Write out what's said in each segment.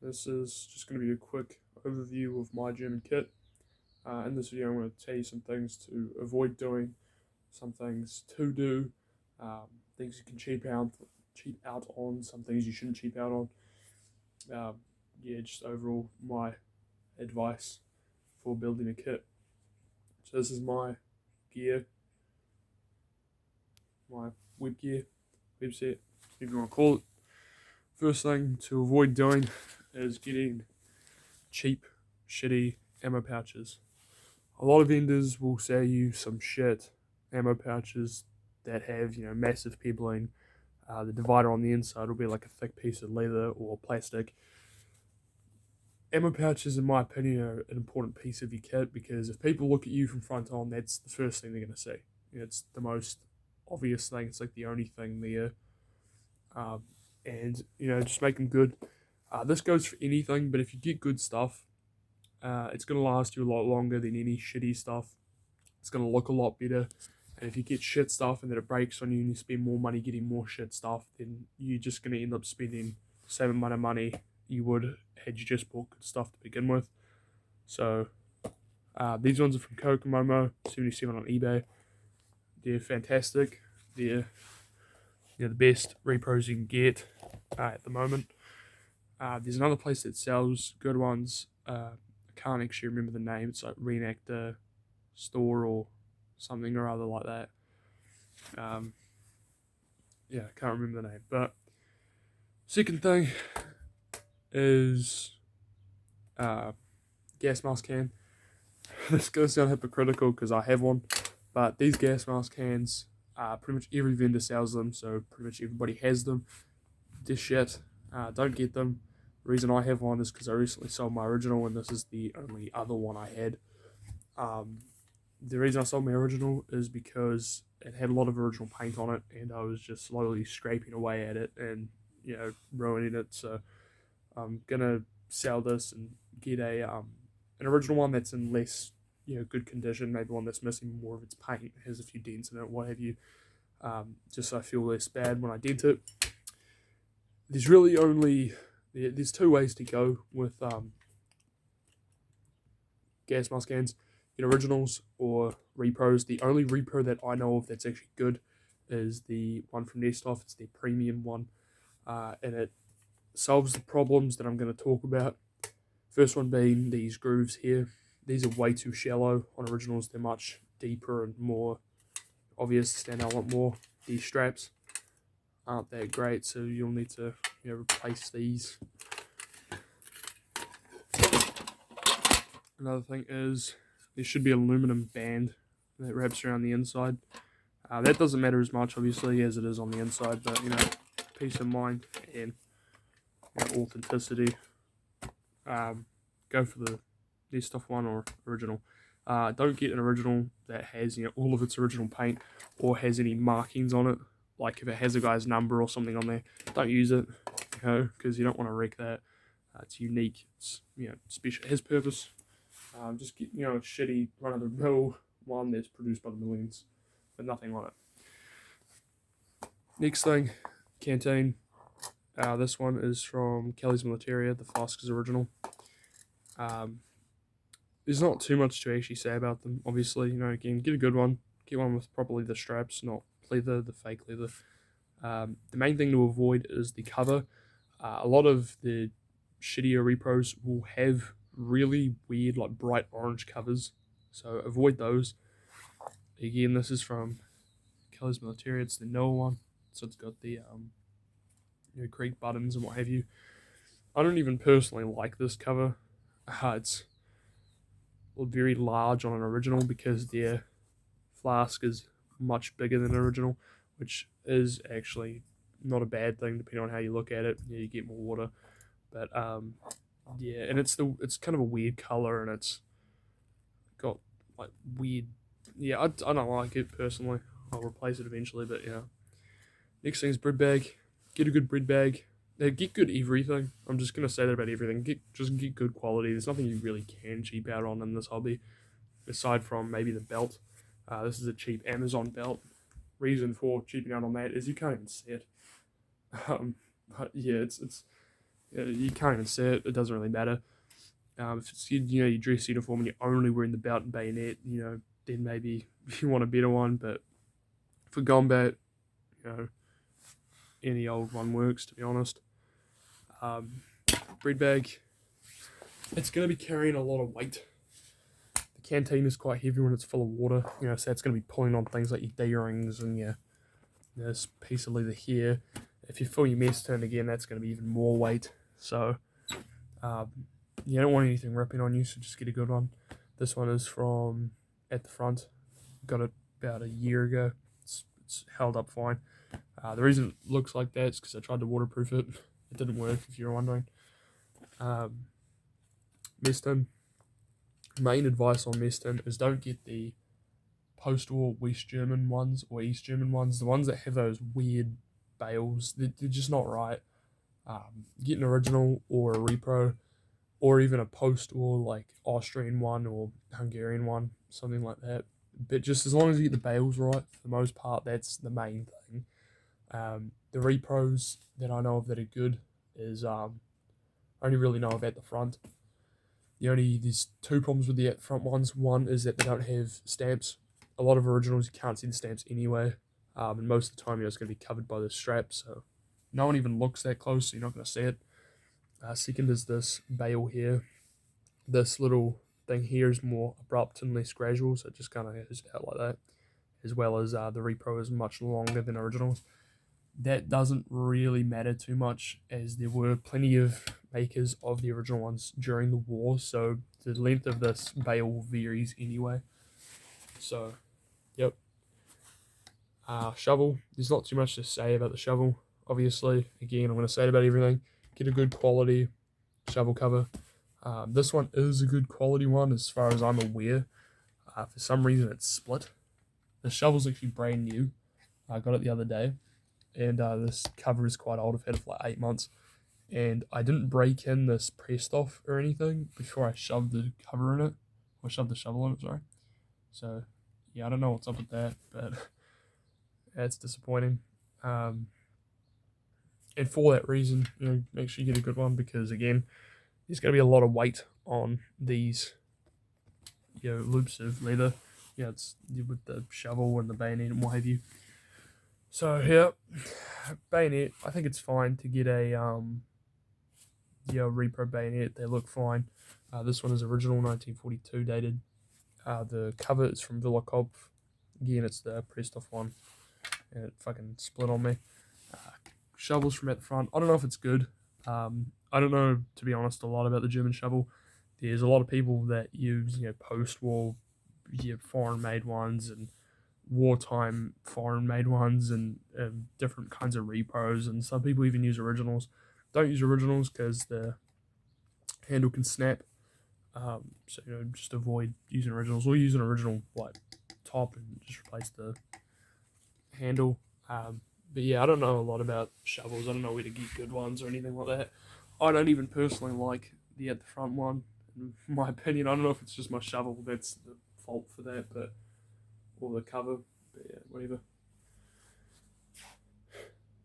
This is just going to be a quick overview of my German kit. In this video, I'm going to tell you some things to avoid doing, some things to do, things you can cheap out on, some things you shouldn't cheap out on. Just overall my advice for building a kit. So this is my gear, my web gear, webset, whatever you want to call it. First thing to avoid doing is getting cheap, shitty ammo pouches. A lot of vendors will sell you some shit ammo pouches that have, massive pebbling. The divider on the inside will be like a thick piece of leather or plastic. Ammo pouches, in my opinion, are an important piece of your kit because if people look at you from front on, that's the first thing they're going to see. It's the most obvious thing. It's like the only thing there. And just make them good. This goes for anything, but if you get good stuff, it's going to last you a lot longer than any shitty stuff. It's going to look a lot better. And if you get shit stuff and then it breaks on you and you spend more money getting more shit stuff, then you're just going to end up spending the same amount of money you would had you just bought good stuff to begin with. So these ones are from Kokomomo, 77 on eBay. They're fantastic. They're the best repros you can get at the moment. There's another place that sells good ones. I can't actually remember the name. It's like Reenactor Store or something or other like that. I can't remember the name. But second thing is gas mask can. This is going to sound hypocritical because I have one, but these gas mask cans, pretty much every vendor sells them, so pretty much everybody has them. This shit, don't get them. The reason I have one is because I recently sold my original, and this is the only other one I had. The reason I sold my original is because it had a lot of original paint on it, and I was just slowly scraping away at it and ruining it. So I'm gonna sell this and get an original one that's in less good condition, maybe one that's missing more of its paint, has a few dents in it, what have you, just so I feel less bad when I dent it. There's two ways to go with gas mask cans. Get originals or repros. The only repro that I know of that's actually good is the one from Nestoff. It's their premium one, and it solves the problems that I'm going to talk about. First one being these grooves here. These are way too shallow. On originals, they're much deeper and more obvious. Stand out a lot more. These straps aren't that great, so you'll need to replace these. Another thing is there should be an aluminum band that wraps around the inside. That doesn't matter as much, obviously, as it is on the inside, but peace of mind and authenticity. Go for the Nestoff one or original. Don't get an original that has all of its original paint or has any markings on it. Like if it has a guy's number or something on there, don't use it, because you don't want to wreck that. It's unique. It's special. It has purpose. Just get a shitty run-of-the-mill one that's produced by the millions, but nothing on it. Next thing, canteen. This one is from Kelly's Militaria. The flask is original. There's not too much to actually say about them. Obviously, again, get a good one. Get one with properly the straps, not leather, the fake leather. The main thing to avoid is the cover. A lot of the shittier repros will have really weird, like bright orange covers, so avoid those. Again, this is from Kelly's Military. It's the Noah one, so it's got the Greek buttons and what have you. I don't even personally like this cover. It's very large on an original because their flask is much bigger than an original, which is actually not a bad thing depending on how you look at it. You get more water, but and it's kind of a weird color, and it's got like weird. I don't like it personally. I'll replace it eventually, but Next thing is bread bag. Get a good bread bag. Get good everything. I'm just gonna say that about everything. Just get good quality. There's nothing you really can cheap out on in this hobby, aside from maybe the belt. This is a cheap Amazon belt. Reason for cheaping out on that is you can't even see it. But yeah, it's You can't even see it. It doesn't really matter. If it's your dress uniform and you're only wearing the belt and bayonet, then maybe you want a better one. But for combat, you know, any old one works, to be honest. Bread bag, it's going to be carrying a lot of weight. The canteen is quite heavy when it's full of water, so it's going to be pulling on things like your D-rings and this piece of leather here. If you fill your mess tin again, that's going to be even more weight. So you don't want anything ripping on you, so just get a good one. This one is from At the Front. Got it about a year ago. It's held up fine. The reason it looks like that is because I tried to waterproof it. It didn't work, if you're wondering. Mess tin. Main advice on mess tin is don't get the post-war West German ones or East German ones. The ones that have those weird bales, they're just not right. Get an original or a repro, or even a post-war like Austrian one or Hungarian one, something like that. But just as long as you get the bales right, for the most part, that's the main thing. The repros that I know of that are good is I only really know of At the Front. There's two problems with the At the Front ones. One is that they don't have stamps. A lot of originals you can't see the stamps anyway, and most of the time it's going to be covered by the strap, so no one even looks that close, so you're not going to see it. Second is this bale here. This little thing here is more abrupt and less gradual, so it just kind of goes out like that, as well as the repro is much longer than originals. That doesn't really matter too much, as there were plenty of makers of the original ones during the war, so the length of this bale varies anyway. So, yep. Shovel, there's not too much to say about the shovel, obviously. Again, I'm going to say it about everything. Get a good quality shovel cover. This one is a good quality one as far as I'm aware. For some reason it's split. The shovel's actually brand new. I got it the other day, and this cover is quite old. I've had it for like 8 months, and I didn't break in this pressed off or anything before I shoved the cover in it, or shoved the shovel in it, sorry. So yeah, I don't know what's up with that, but that's disappointing. And for that reason, make sure you get a good one, because again, there's going to be a lot of weight on these loops of leather. It's with the shovel and the bayonet and what have you. So yeah, bayonet, I think it's fine to get a repro bayonet. They look fine. This one is original 1942 dated. The cover is from Villakov. Again, it's the pressed off one, and it fucking split on me. Shovels from At the Front. I don't know if it's good. I don't know, to be honest, a lot about the German shovel. There's a lot of people that use post-war foreign-made ones and wartime foreign-made ones and different kinds of repros, and some people even use originals. Don't use originals because the handle can snap. So just avoid using originals, or use an original like top and just replace the handle. But yeah, I don't know a lot about shovels. I don't know where to get good ones or anything like that. I don't even personally like the At the Front one, in my opinion. I don't know if it's just my shovel that's the fault for that, or the cover. But yeah, whatever.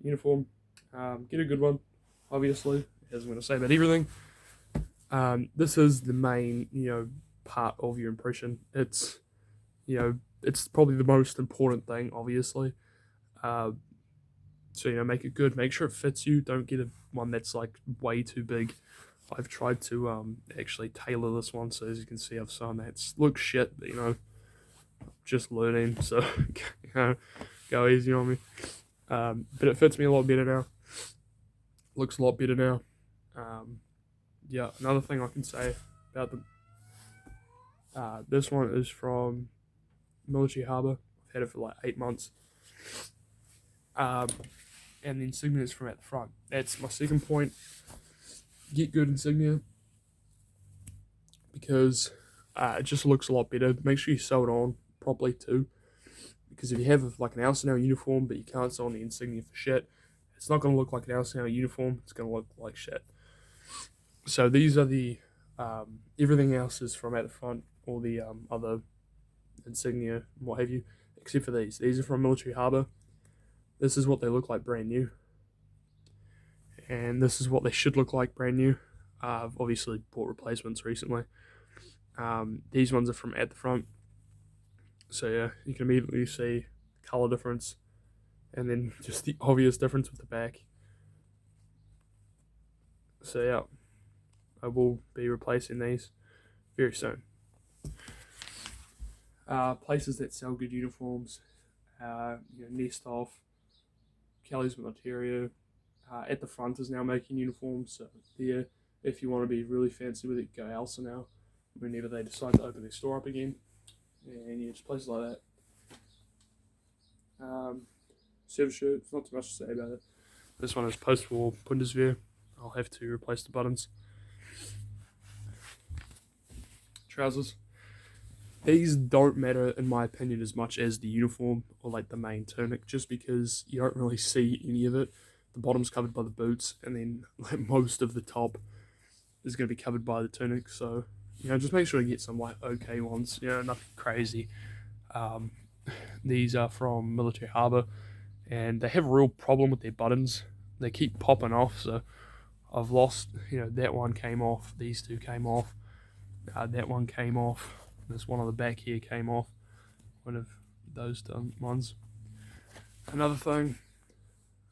Uniform, get a good one. Obviously, as I'm going to say about everything. This is the main part of your impression. It's it's probably the most important thing, obviously. So make it good. Make sure it fits you. Don't get one that's like way too big. I've tried to actually tailor this one, so as you can see, I've sewn that. It looks shit, but just learning. So go easy on me. But it fits me a lot better now. Looks a lot better now. Yeah, another thing I can say about them. This one is from Military Harbour. I've had it for like 8 months. And the insignia is from At the Front. That's my second point. Get good insignia, because it just looks a lot better. Make sure you sew it on properly too, because if you have like an Arsenal uniform but you can't sew on the insignia for shit, it's not going to look like an Arsenal uniform. It's going to look like shit. So these are the everything else is from At the Front, all the other insignia and what have you, except for these. These are from Military Harbour. This is what they look like brand new. and this is what they should look like brand new. I've obviously bought replacements recently. These ones are from at the front, so yeah, you can immediately see color difference, and then just the obvious difference with the back. So yeah, I will be replacing these very soon. Places that sell good uniforms, Nest Off, Kelly's Militario, at the front is now making uniforms, so there, if you want to be really fancy with it, go Elsa now, whenever they decide to open their store up again, and yeah, just places like that. Service shirts, not too much to say about it. This one is post-war Bundeswehr. I'll have to replace the buttons. Trousers. These don't matter in my opinion as much as the uniform or like the main tunic, just because you don't really see any of it. The bottom's covered by the boots, and then like most of the top is going to be covered by the tunic. So just make sure to get some like okay ones. Nothing crazy. These are from Military Harbour, and they have a real problem with their buttons. They keep popping off, so I've lost. That one came off. These two came off. That one came off. This one on the back here came off. One of those ones. Another thing,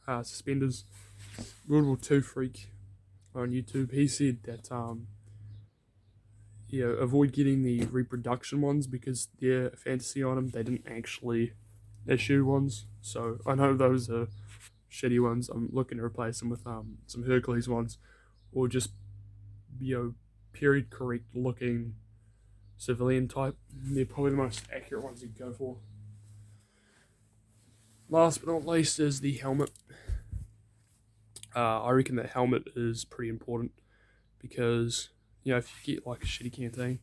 suspenders. ww2 Freak on YouTube, he said that avoid getting the reproduction ones because they're a fantasy item. They didn't actually issue ones, so I know those are shitty ones. I'm looking to replace them with some Hercules ones, or just period correct looking civilian type. They're probably the most accurate ones you can go for. Last but not least is the helmet. I reckon the helmet is pretty important because if you get like a shitty canteen,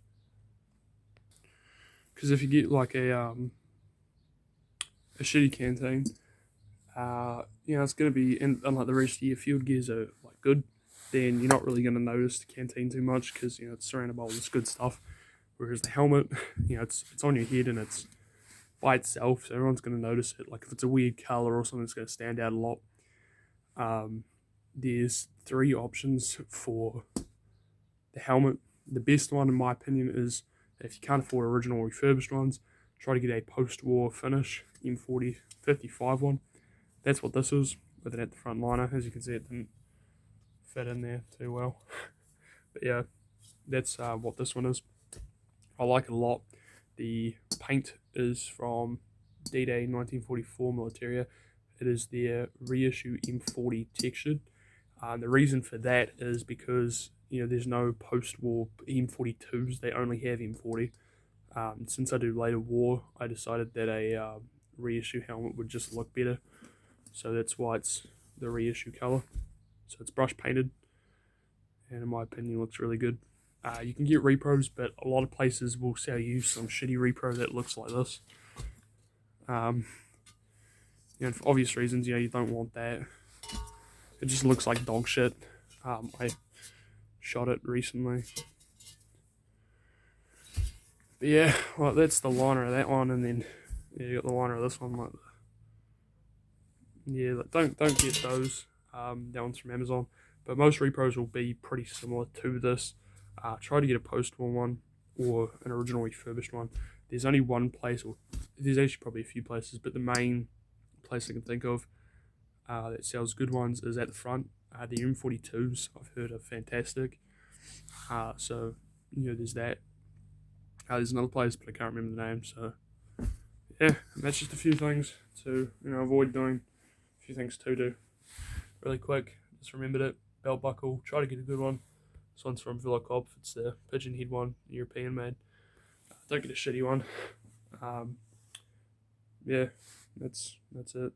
if you get like a shitty canteen, it's going to be, unlike the rest of your field gears are like good, then you're not really going to notice the canteen too much because it's surrounded by all this good stuff. Whereas the helmet, it's on your head and it's by itself, so everyone's going to notice it. Like if it's a weird color or something, it's going to stand out a lot. There's 3 options for the helmet. The best one, in my opinion, is if you can't afford original or refurbished ones, try to get a post-war finish M40 55 one. That's what this is, with it at the front liner. As you can see, it didn't fit in there too well. But yeah, that's what this one is. I like it a lot. The paint is from D-Day 1944 Militaria. It is their reissue M40 textured. The reason for that is because there's no post-war M42s. They only have M40. Since I do later war, I decided that a reissue helmet would just look better. So that's why it's the reissue color. So it's brush painted, and in my opinion, looks really good. You can get repros, but a lot of places will sell you some shitty repro that looks like this. For obvious reasons, you don't want that. It just looks like dog shit. I shot it recently. But yeah, well, that's the liner of that one, and then you got the liner of this one. Like, don't get those. That one's from Amazon, but most repros will be pretty similar to this. Try to get a post-war one or an original refurbished one. There's only one place, or there's actually probably a few places, but the main place I can think of that sells good ones is at the front. The M42s I've heard are fantastic. So there's that. There's another place, but I can't remember the name. So yeah, that's just a few things to avoid doing. A few things to do. Really quick, just remembered it. Belt buckle. Try to get a good one. This one's from Villa Cop. It's the pigeon head one, European made. Don't get a shitty one. Yeah, that's it.